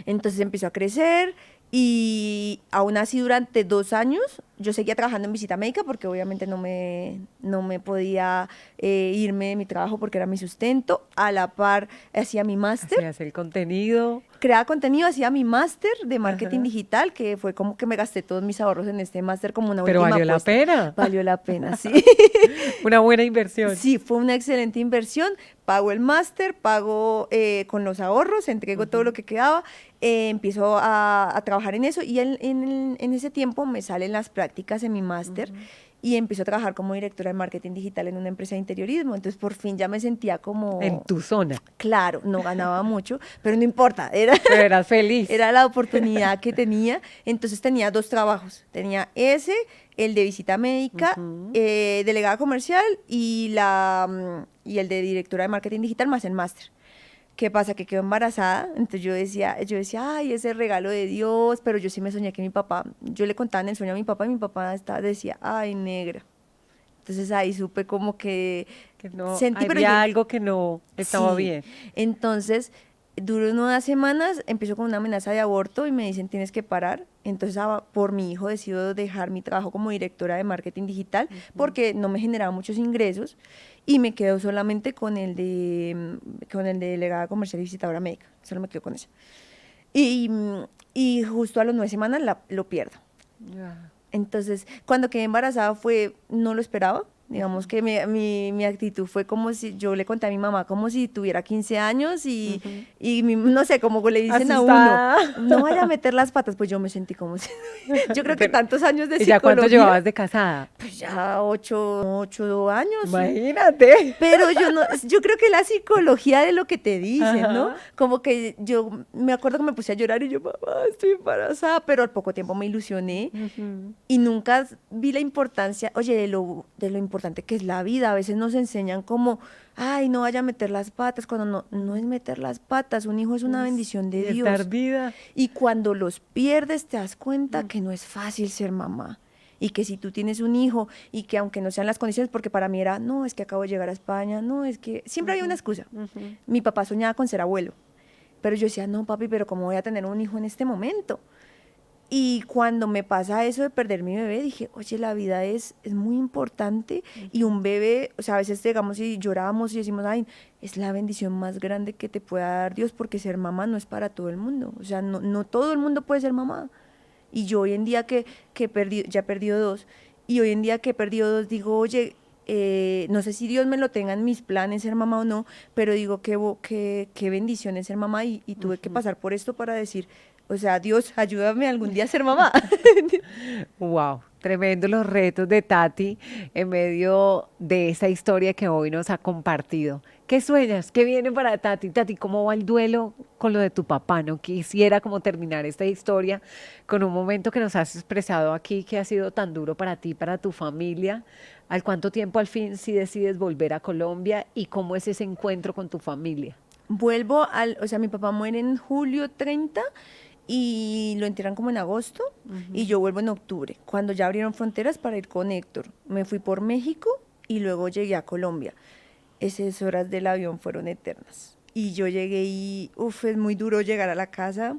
Entonces empezó a crecer, y aún así durante 2 años yo seguía trabajando en visita médica porque obviamente no me podía irme de mi trabajo porque era mi sustento. A la par hacía mi máster. Hacías el contenido. Creaba contenido, hacía mi máster de marketing digital, que fue como que me gasté todos mis ahorros en este máster como una Pero última valió apuesta. la pena. Valió la pena, sí. Una buena inversión. Sí, fue una excelente inversión. Pago el máster, pago con los ahorros, entrego todo lo que quedaba. empiezo a trabajar en eso y en ese tiempo me salen las prácticas en mi máster y empiezo a trabajar como directora de marketing digital en una empresa de interiorismo. Entonces, por fin ya me sentía como... En tu zona. Claro, no ganaba mucho, pero no importa, era... Pero eras feliz. Era la oportunidad que tenía. Entonces tenía 2 trabajos. Tenía ese, el de visita médica, delegada comercial y el de directora de marketing digital más el máster. ¿Qué pasa? Que quedó embarazada. Entonces yo decía, ay, ese regalo de Dios. Pero yo sí me soñé que mi papá, yo le contaba en el sueño a mi papá y mi papá decía, ay, negra. Entonces ahí supe como que no, sentí, pero había algo que no estaba sí. bien. Entonces, duró unas semanas, empezó con una amenaza de aborto y me dicen tienes que parar. Entonces, por mi hijo decido dejar mi trabajo como directora de marketing digital porque no me generaba muchos ingresos y me quedo solamente con el de delegada comercial y visitadora médica. Solo me quedo con eso. Y justo a las 9 semanas lo pierdo. Entonces, cuando quedé embarazada no lo esperaba. Digamos que mi actitud fue como si yo le conté a mi mamá como si tuviera 15 años y no sé, como le dicen Asustada. a uno, no vaya a meter las patas, pues yo me sentí como si, yo creo que tantos años de ¿Y ya cuánto psicología, llevabas de casada? pues ya 8 años. Imagínate. Pero yo creo que la psicología de lo que te dicen, ¿no? Ajá. Como que yo me acuerdo que me puse a llorar y yo, mamá, estoy embarazada, pero al poco tiempo me ilusioné y nunca vi la importancia, oye, de lo importante que es la vida. A veces nos enseñan como, ay, no vaya a meter las patas, cuando no es meter las patas, un hijo es una bendición de Y Dios. dar vida. Y cuando los pierdes te das cuenta que no es fácil ser mamá. Y que si tú tienes un hijo y que aunque no sean las condiciones, porque para mí era, no, es que acabo de llegar a España, no, es que siempre había una excusa. Mi papá soñaba con ser abuelo, pero yo decía, no, papi, pero ¿cómo voy a tener un hijo en este momento? Y cuando me pasa eso de perder mi bebé, dije, oye, la vida es muy importante y un bebé, o sea, a veces llegamos y lloramos y decimos, ay, es la bendición más grande que te pueda dar Dios porque ser mamá no es para todo el mundo, o sea, no todo el mundo puede ser mamá. Y yo hoy en día que ya he perdido 2, y hoy en día que he perdido 2 digo, oye, no sé si Dios me lo tenga en mis planes ser mamá o no, pero digo, qué bendición es ser mamá y tuve que pasar por esto para decir, o sea, Dios, ayúdame algún día a ser mamá. Wow, tremendo los retos de Tati en medio de esa historia que hoy nos ha compartido. ¿Qué sueñas? ¿Qué viene para Tati? Tati, ¿cómo va el duelo con lo de tu papá? No quisiera como terminar esta historia con un momento que nos has expresado aquí que ha sido tan duro para ti, para tu familia. ¿Al cuánto tiempo al fin si decides volver a Colombia y cómo es ese encuentro con tu familia? O sea, mi papá muere en julio 30 y lo entierran como en agosto y yo vuelvo en octubre, cuando ya abrieron fronteras para ir con Héctor. Me fui por México y luego llegué a Colombia. Esas horas del avión fueron eternas. Y yo llegué y, es muy duro llegar a la casa,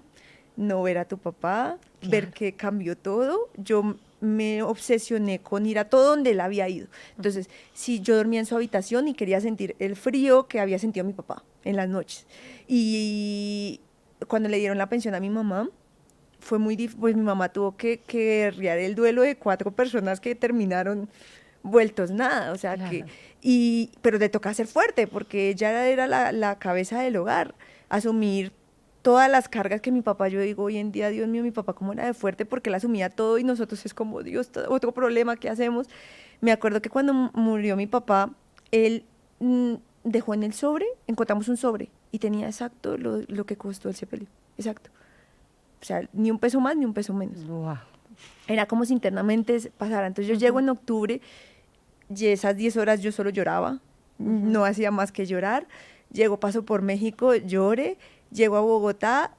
no ver a tu papá, ver que cambió todo. Yo me obsesioné con ir a todo donde él había ido. Entonces, si yo dormía en su habitación y quería sentir el frío que había sentido mi papá en las noches. Y cuando le dieron la pensión a mi mamá, fue muy difícil, pues mi mamá tuvo que guerrear el duelo de 4 personas que terminaron vueltos nada, o sea, Claro. pero le toca ser fuerte, porque ella era la cabeza del hogar, asumir todas las cargas que mi papá, yo digo hoy en día, Dios mío, mi papá cómo era de fuerte, porque él asumía todo y nosotros es como, Dios, otro problema, ¿qué hacemos? Me acuerdo que cuando murió mi papá, él dejó en el sobre, encontramos un sobre, y tenía exacto lo que costó el sepelio, exacto. O sea, ni un peso más, ni un peso menos. Wow. Era como si internamente pasara. Entonces yo llego en octubre y esas 10 horas yo solo lloraba, no hacía más que llorar. Llego, paso por México, lloré, llego a Bogotá,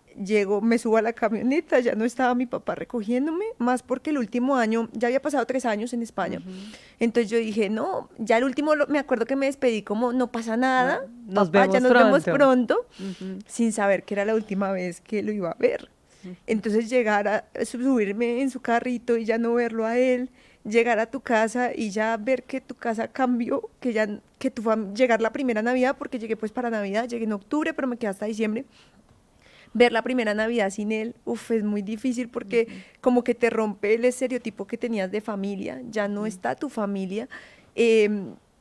me subo a la camioneta, ya no estaba mi papá recogiéndome, más porque el último año, ya había pasado 3 años en España. Entonces yo dije, no, ya el último, me acuerdo que me despedí como, no pasa nada, Nos papá, vemos ya nos vemos pronto. pronto, sin saber que era la última vez que lo iba a ver. Entonces llegar a subirme en su carrito y ya no verlo a él, llegar a tu casa y ya ver que tu casa cambió, llegar la primera Navidad, porque llegué pues para Navidad, llegué en octubre, pero me quedé hasta diciembre. Ver la primera Navidad sin él, es muy difícil porque como que te rompe el estereotipo que tenías de familia, ya no está tu familia.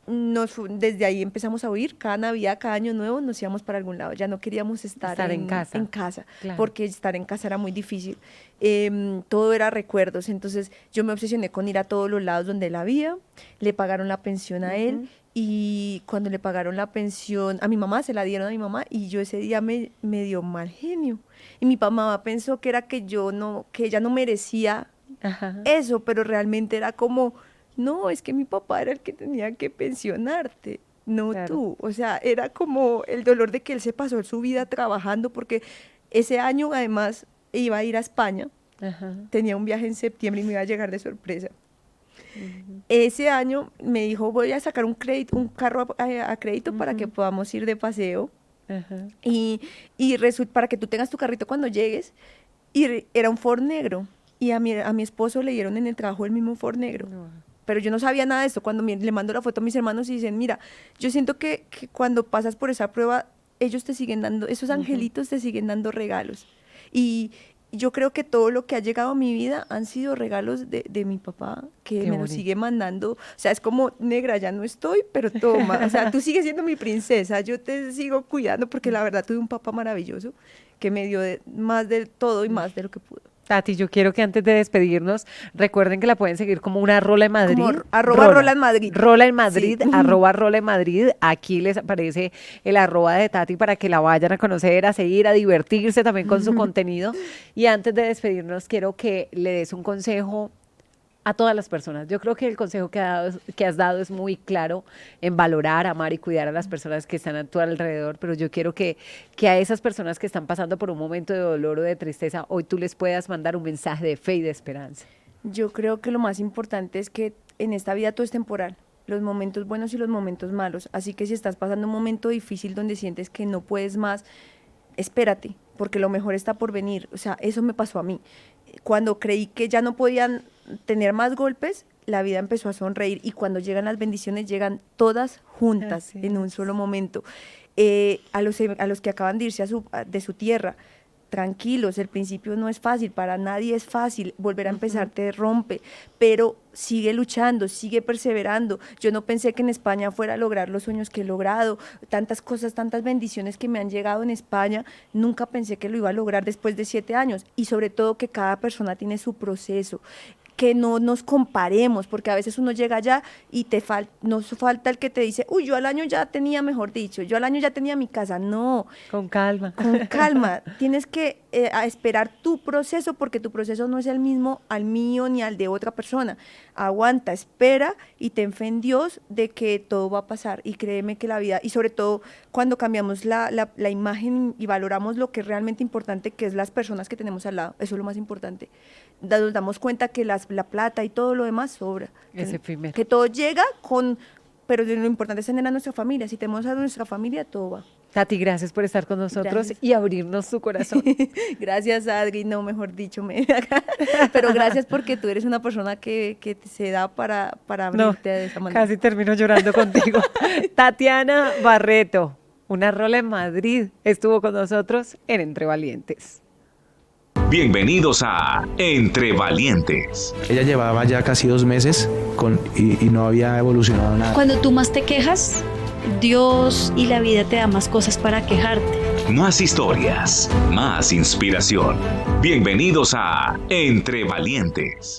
desde ahí empezamos a huir. Cada Navidad, cada Año Nuevo nos íbamos para algún lado. Ya no queríamos estar en casa. Claro. Porque estar en casa era muy difícil. Todo era recuerdos. Entonces yo me obsesioné con ir a todos los lados donde él había. Le pagaron la pensión a él. Y cuando le pagaron la pensión a mi mamá, se la dieron a mi mamá, y yo ese día me dio mal genio. Y mi mamá pensó que era que ella no merecía eso, pero realmente era como, no, es que mi papá era el que tenía que pensionarte, no tú. O sea, era como el dolor de que él se pasó su vida trabajando, porque ese año además iba a ir a España, tenía un viaje en septiembre y me iba a llegar de sorpresa. Ese año me dijo, voy a sacar un carro a crédito para que podamos ir de paseo y para que tú tengas tu carrito cuando llegues. Y era un Ford negro, y a mi esposo le dieron en el trabajo el mismo Ford negro. Pero yo no sabía nada de esto. Cuando le mando la foto a mis hermanos y dicen, mira, yo siento que cuando pasas por esa prueba, ellos te siguen dando, esos angelitos te siguen dando regalos. Y yo creo que todo lo que ha llegado a mi vida han sido regalos de mi papá, que me lo sigue mandando. O sea, es como, negra, ya no estoy, pero toma. O sea, tú sigues siendo mi princesa, yo te sigo cuidando, porque la verdad tuve un papá maravilloso que me dio más de todo y más de lo que pudo. Tati, yo quiero que antes de despedirnos, recuerden que la pueden seguir como una Rola en Madrid. Como @Rola en Madrid. Rola en Madrid, sí. @Rola en Madrid. Aquí les aparece el @ de Tati para que la vayan a conocer, a seguir, a divertirse también con su contenido. Y antes de despedirnos, quiero que le des un consejo a todas las personas. Yo creo que el consejo que has dado es muy claro en valorar, amar y cuidar a las personas que están a tu alrededor, pero yo quiero que a esas personas que están pasando por un momento de dolor o de tristeza, hoy tú les puedas mandar un mensaje de fe y de esperanza. Yo creo que lo más importante es que en esta vida todo es temporal, los momentos buenos y los momentos malos, así que si estás pasando un momento difícil donde sientes que no puedes más, espérate, porque lo mejor está por venir. O sea, eso me pasó a mí. Cuando creí que ya no podían tener más golpes, la vida empezó a sonreír, y cuando llegan las bendiciones, llegan todas juntas en un solo momento. A los que acaban de irse de su tierra, tranquilos, el principio no es fácil, para nadie es fácil, volver a empezar te rompe, pero sigue luchando, sigue perseverando. Yo no pensé que en España fuera a lograr los sueños que he logrado, tantas cosas, tantas bendiciones que me han llegado en España, nunca pensé que lo iba a lograr después de 7 años, y sobre todo que cada persona tiene su proceso, que no nos comparemos, porque a veces uno llega allá y nos falta el que te dice, uy, yo al año ya tenía, mejor dicho, yo al año ya tenía mi casa. No. Con calma. Con calma. Tienes que esperar tu proceso, porque tu proceso no es el mismo al mío ni al de otra persona. Aguanta, espera y ten fe en Dios de que todo va a pasar, y créeme que la vida, y sobre todo cuando cambiamos la imagen y valoramos lo que es realmente importante, que es las personas que tenemos al lado, eso es lo más importante. Nos damos cuenta que la plata y todo lo demás sobra. Que todo llega pero lo importante es tener a nuestra familia. Si tenemos a nuestra familia, todo va. Tati, gracias por estar con nosotros. Gracias. Y abrirnos tu corazón. Gracias, Adri, no, mejor dicho, pero gracias, porque tú eres una persona que se da para abrirte de esa manera. Casi termino llorando contigo. Tatiana Barreto, una Rola en Madrid, estuvo con nosotros en Entre Valientes. Bienvenidos a Entre Valientes. Ella llevaba ya casi 2 meses y no había evolucionado nada. Cuando tú más te quejas, Dios y la vida te da más cosas para quejarte. Más historias, más inspiración. Bienvenidos a Entre Valientes.